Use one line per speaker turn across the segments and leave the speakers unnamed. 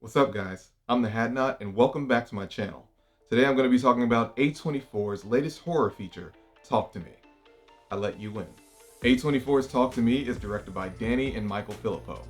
What's up, guys? I'm the Hadnot and welcome back to my channel. Today I'm going to be talking about A24's latest horror feature, Talk to Me. I let you in. A24's Talk to Me is directed by Danny and Michael Philippou.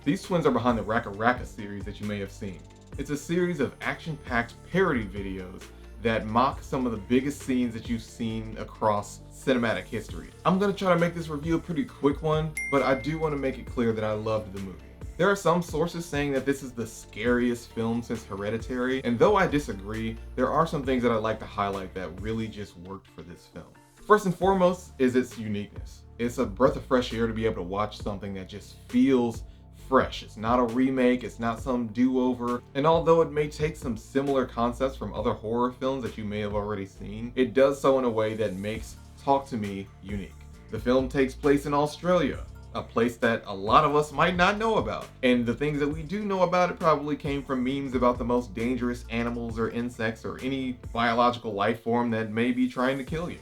These twins are behind the Raka Raka series that you may have seen. It's a series of action-packed parody videos that mock some of the biggest scenes that you've seen across cinematic history. I'm going to try to make this review a pretty quick one, but I do want to make it clear that I loved the movie. There are some sources saying that this is the scariest film since Hereditary, and though I disagree, there are some things that I'd like to highlight that really just worked for this film. First and foremost is its uniqueness. It's a breath of fresh air to be able to watch something that just feels fresh. It's not a remake, it's not some do-over, and although it may take some similar concepts from other horror films that you may have already seen, it does so in a way that makes Talk to Me unique. The film takes place in Australia, a place that a lot of us might not know about. And the things that we do know about it probably came from memes about the most dangerous animals or insects or any biological life form that may be trying to kill you.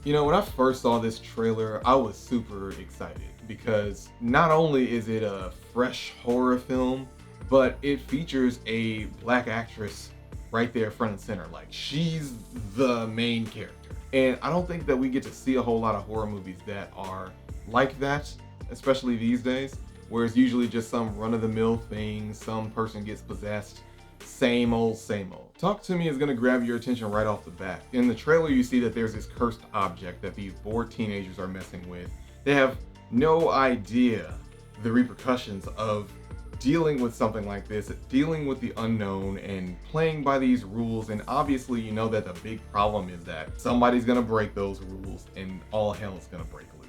You know, when I first saw this trailer, I was super excited because not only is it a fresh horror film, but it features a black actress right there front and center. Like, she's the main character. And I don't think that we get to see a whole lot of horror movies that are like that, especially these days, where it's usually just some run-of-the-mill thing, some person gets possessed, same old, same old. Talk to Me is gonna grab your attention right off the bat. In the trailer, you see that there's this cursed object that these bored teenagers are messing with. They have no idea the repercussions of dealing with something like this, dealing with the unknown and playing by these rules, and obviously you know that the big problem is that somebody's gonna break those rules and all hell is gonna break loose.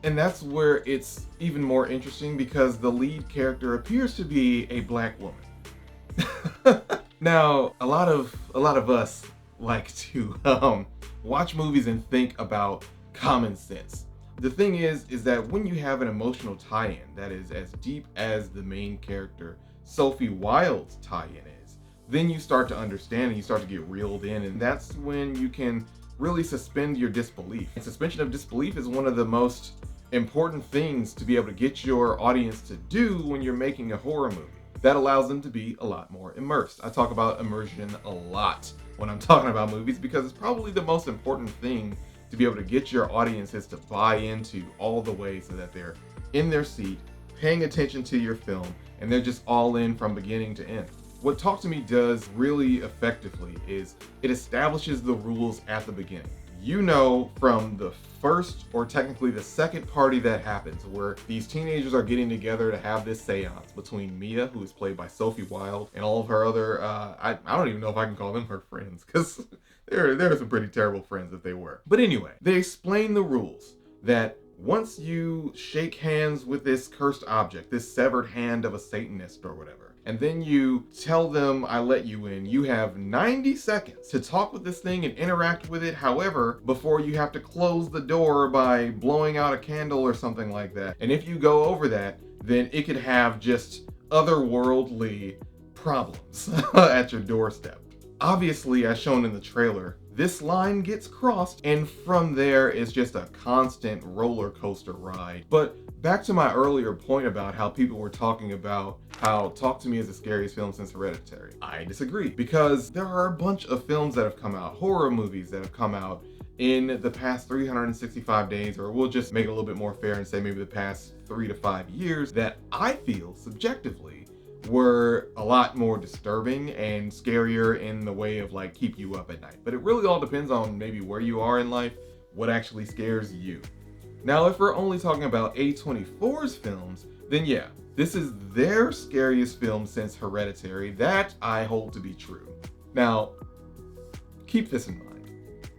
And that's where it's even more interesting because the lead character appears to be a black woman. Now, a lot of us like to watch movies and think about common sense. The thing is that when you have an emotional tie-in that is as deep as the main character Sophie Wilde's tie-in is, then you start to understand and you start to get reeled in, and that's when you can really suspend your disbelief. And suspension of disbelief is one of the most important things to be able to get your audience to do when you're making a horror movie. That allows them to be a lot more immersed. I talk about immersion a lot when I'm talking about movies because it's probably the most important thing to be able to get your audiences to buy into all the way so that they're in their seat, paying attention to your film, and they're just all in from beginning to end. What Talk to Me does really effectively is it establishes the rules at the beginning. You know, from the first, or technically the second party that happens, where these teenagers are getting together to have this seance between Mia, who is played by Sophie Wilde, and all of her other, I don't even know if I can call them her friends, because they're some pretty terrible friends if they were. But anyway, they explain the rules that once you shake hands with this cursed object, this severed hand of a Satanist or whatever, and then you tell them, I let you in, you have 90 seconds to talk with this thing and interact with it, however, before you have to close the door by blowing out a candle or something like that. And if you go over that, then it could have just otherworldly problems at your doorstep. Obviously, as shown in the trailer, this line gets crossed, and from there it's just a constant roller coaster ride. But back to my earlier point about how people were talking about how Talk to Me is the scariest film since Hereditary. I disagree, because there are a bunch of films that have come out, horror movies that have come out in the past 365 days, or we'll just make it a little bit more fair and say maybe the past 3 to 5 years, that I feel subjectively were a lot more disturbing and scarier in the way of like keep you up at night. But it really all depends on maybe where you are in life, what actually scares you. Now, if we're only talking about A24's films, then yeah, this is their scariest film since Hereditary. That I hold to be true. Now, keep this in mind.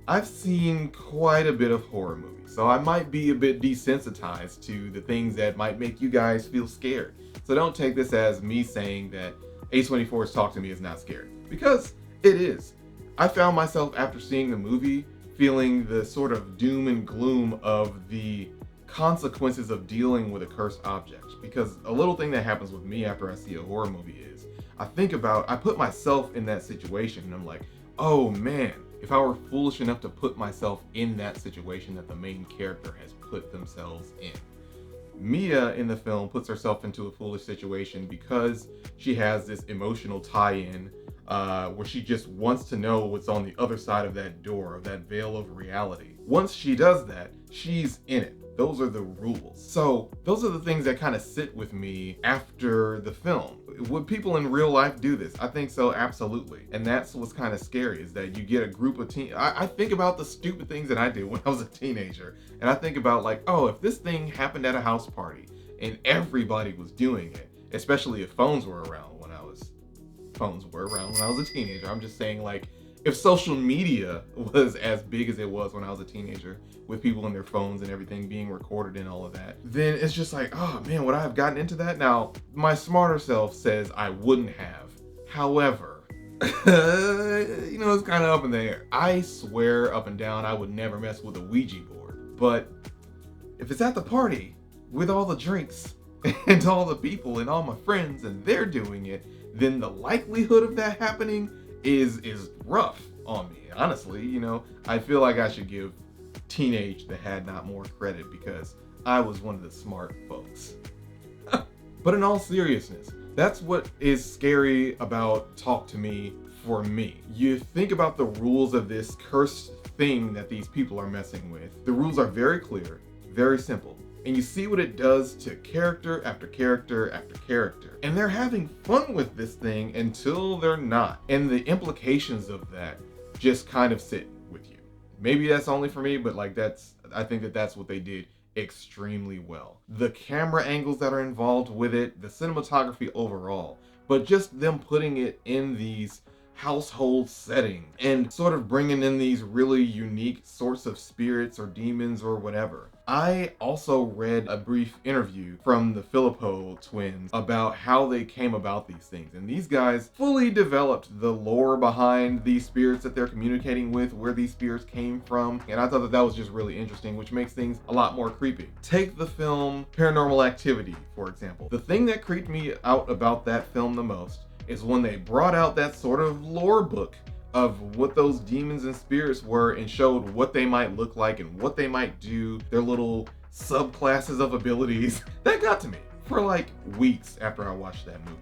I've seen quite a bit of horror movies, so I might be a bit desensitized to the things that might make you guys feel scared. So don't take this as me saying that A24's Talk to Me is not scary, because it is. I found myself after seeing the movie feeling the sort of doom and gloom of the consequences of dealing with a cursed object. Because a little thing that happens with me after I see a horror movie is I put myself in that situation and I'm like, oh man, if I were foolish enough to put myself in that situation that the main character has put themselves in, Mia in the film puts herself into a foolish situation because she has this emotional tie-in where she just wants to know what's on the other side of that door, of that veil of reality. Once she does that, she's in it. Those are the rules. So those are the things that kind of sit with me after the film. Would people in real life do this? I think so, absolutely. And that's what's kind of scary, is that you get a group of I think about the stupid things that I did when I was a teenager. And I think about like, oh, if this thing happened at a house party and everybody was doing it, especially if phones were around when I was a teenager. I'm just saying, like, if social media was as big as it was when I was a teenager, with people in their phones and everything being recorded and all of that, then it's just like, oh man, would I have gotten into that? Now, my smarter self says I wouldn't have. However, it's kind of up in the air. I swear up and down I would never mess with a Ouija board. But if it's at the party with all the drinks and all the people and all my friends and they're doing it, then the likelihood of that happening is rough on me. Honestly, I feel like I should give Teenage the Had Not More credit because I was one of the smart folks. But in all seriousness, that's what is scary about Talk to Me for me. You think about the rules of this cursed thing that these people are messing with. The rules are very clear, very simple. And you see what it does to character after character after character. And they're having fun with this thing until they're not. And the implications of that just kind of sit with you. Maybe that's only for me, but I think that's what they did extremely well. The camera angles that are involved with it, the cinematography overall, but just them putting it in these household setting and sort of bringing in these really unique sorts of spirits or demons or whatever. I also read a brief interview from the Philippou twins about how they came about these things. And these guys fully developed the lore behind these spirits that they're communicating with, where these spirits came from. And I thought that was just really interesting, which makes things a lot more creepy. Take the film Paranormal Activity, for example. The thing that creeped me out about that film the most is when they brought out that sort of lore book of what those demons and spirits were and showed what they might look like and what they might do, their little subclasses of abilities. That got to me for like weeks after I watched that movie.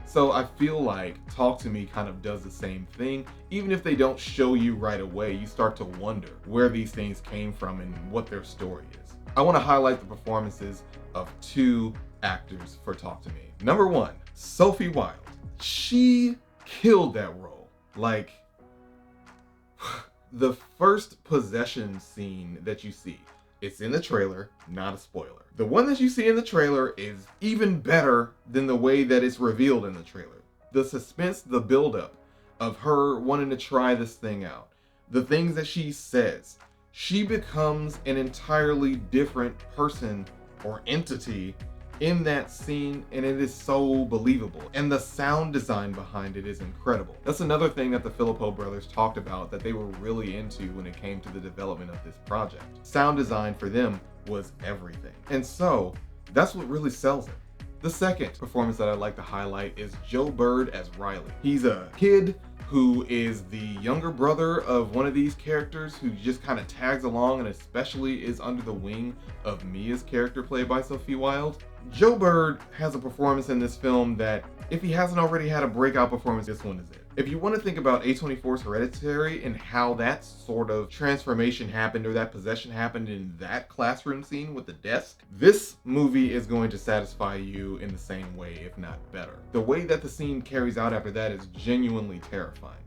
So I feel like Talk to Me kind of does the same thing. Even if they don't show you right away, you start to wonder where these things came from and what their story is. I want to highlight the performances of two actors for Talk to Me. Number one, Sophie Wilde. She killed that role. Like, the first possession scene that you see, it's in the trailer, not a spoiler. The one that you see in the trailer is even better than the way that it's revealed in the trailer. The suspense, the buildup of her wanting to try this thing out, the things that she says, she becomes an entirely different person or entity in that scene, and it is so believable. And the sound design behind it is incredible. That's another thing that the Philippou brothers talked about that they were really into when it came to the development of this project. Sound design for them was everything. And so that's what really sells it. The second performance that I'd like to highlight is Joe Bird as Riley. He's a kid who is the younger brother of one of these characters who just kind of tags along and especially is under the wing of Mia's character played by Sophie Wilde. Joe Bird has a performance in this film that, if he hasn't already had a breakout performance, this one is it. If you want to think about A24's Hereditary and how that sort of transformation happened or that possession happened in that classroom scene with the desk, this movie is going to satisfy you in the same way, if not better. The way that the scene carries out after that is genuinely terrifying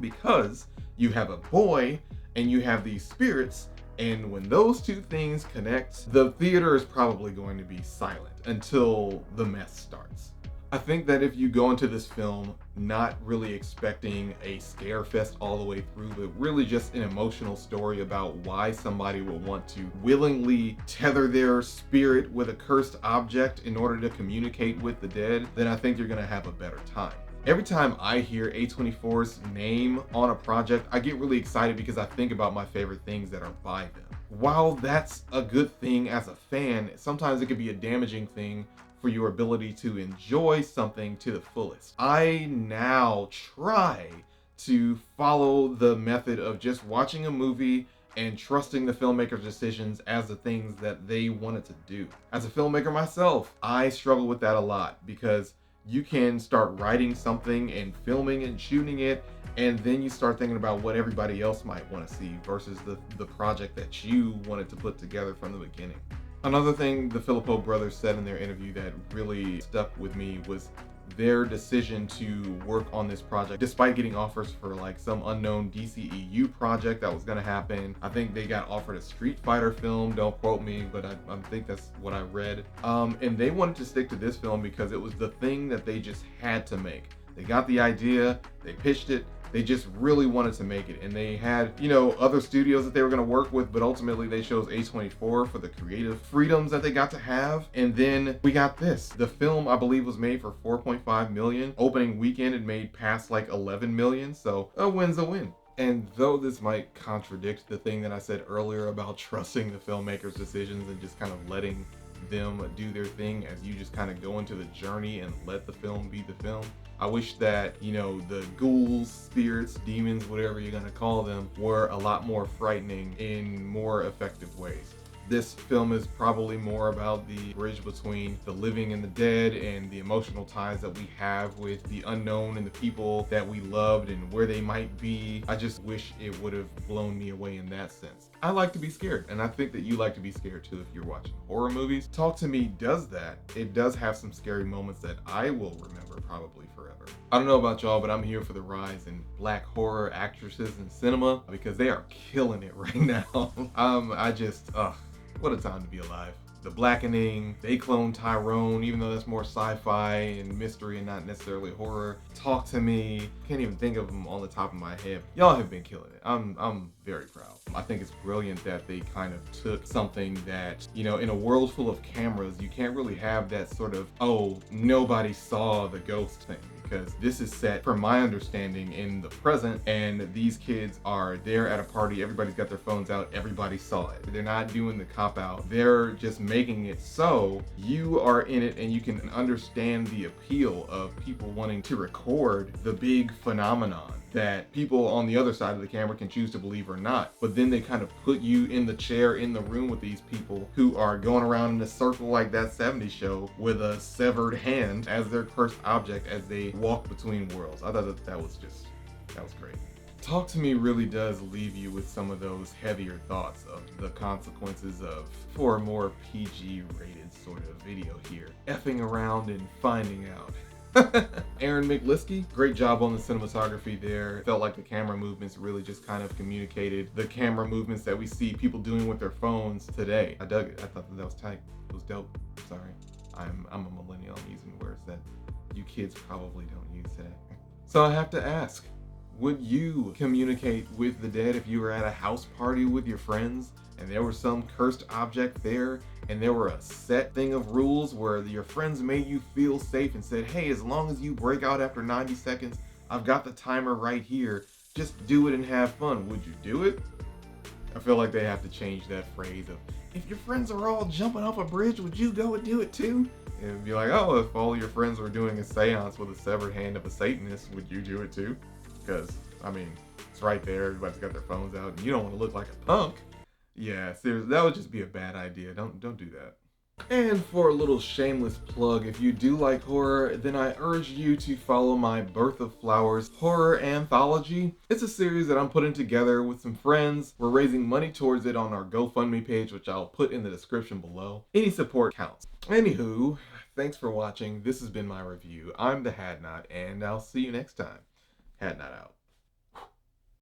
because you have a boy and you have these spirits, and when those two things connect, the theater is probably going to be silent until the mess starts. I think that if you go into this film not really expecting a scare fest all the way through, but really just an emotional story about why somebody would want to willingly tether their spirit with a cursed object in order to communicate with the dead, then I think you're gonna have a better time. Every time I hear A24's name on a project, I get really excited because I think about my favorite things that are by them. While that's a good thing as a fan, sometimes it could be a damaging thing for your ability to enjoy something to the fullest. I now try to follow the method of just watching a movie and trusting the filmmaker's decisions as the things that they wanted to do. As a filmmaker myself, I struggle with that a lot, because you can start writing something and filming and shooting it, and then you start thinking about what everybody else might want to see versus the project that you wanted to put together from the beginning. Another thing the Philippou brothers said in their interview that really stuck with me was their decision to work on this project despite getting offers for like some unknown DCEU project that was going to happen. I think they got offered a Street Fighter film, don't quote me, but I think that's what I read. And they wanted to stick to this film because it was the thing that they just had to make. They got the idea, they pitched it, they just really wanted to make it, and they had, you know, other studios that they were going to work with, but ultimately they chose A24 for the creative freedoms that they got to have. And then we got this. The film, I believe, was made for $4.5 million. Opening weekend, it made past like 11 million, so a win's a win. And though this might contradict the thing that I said earlier about trusting the filmmaker's decisions and just kind of letting them do their thing as you just kind of go into the journey and let the film be the film, I wish that, you know, the ghouls, spirits, demons, whatever you're gonna call them, were a lot more frightening in more effective ways. This film is probably more about the bridge between the living and the dead and the emotional ties that we have with the unknown and the people that we loved and where they might be. I just wish it would have blown me away in that sense. I like to be scared, and I think that you like to be scared too if you're watching horror movies. Talk to Me does that. It does have some scary moments that I will remember probably forever. I don't know about y'all, but I'm here for the rise in black horror actresses in cinema because they are killing it right now. What a time to be alive. The Blackening, They Clone Tyrone, even though that's more sci-fi and mystery and not necessarily horror. Talk to Me, can't even think of them on the top of my head. Y'all have been killing it. I'm very proud. I think it's brilliant that they kind of took something that, you know, in a world full of cameras, you can't really have that sort of, oh, nobody saw the ghost thing. Because this is set, from my understanding, in the present, and these kids are there at a party, everybody's got their phones out, everybody saw it. They're not doing the cop-out, they're just making it so you are in it and you can understand the appeal of people wanting to record the big phenomenon that people on the other side of the camera can choose to believe or not. But then they kind of put you in the chair in the room with these people who are going around in a circle like that 70s show with a severed hand as their cursed object as they walk between worlds. I thought that was great. Talk to Me really does leave you with some of those heavier thoughts of the consequences of, for a more PG rated sort of video here, effing around and finding out. Aaron McLisky, great job on the cinematography there. Felt like the camera movements really just kind of communicated the camera movements that we see people doing with their phones today. I dug it. I thought that was tight. It was dope. Sorry. I'm a millennial. I'm using words that you kids probably don't use today. So I have to ask, would you communicate with the dead if you were at a house party with your friends and there was some cursed object there and there were a set thing of rules where your friends made you feel safe and said, hey, as long as you break out after 90 seconds, I've got the timer right here, just do it and have fun. Would you do it? I feel like they have to change that phrase of, if your friends are all jumping off a bridge, would you go and do it too? And be like, oh, if all your friends were doing a seance with a severed hand of a Satanist, would you do it too? Because, I mean, it's right there, everybody's got their phones out, and you don't want to look like a punk. Yeah, seriously, that would just be a bad idea. Don't do that. And for a little shameless plug, if you do like horror, then I urge you to follow my Birth of Flowers horror anthology. It's a series that I'm putting together with some friends. We're raising money towards it on our GoFundMe page, which I'll put in the description below. Any support counts. Anywho, thanks for watching. This has been my review. I'm the Hadnot, and I'll see you next time. Hadnot out.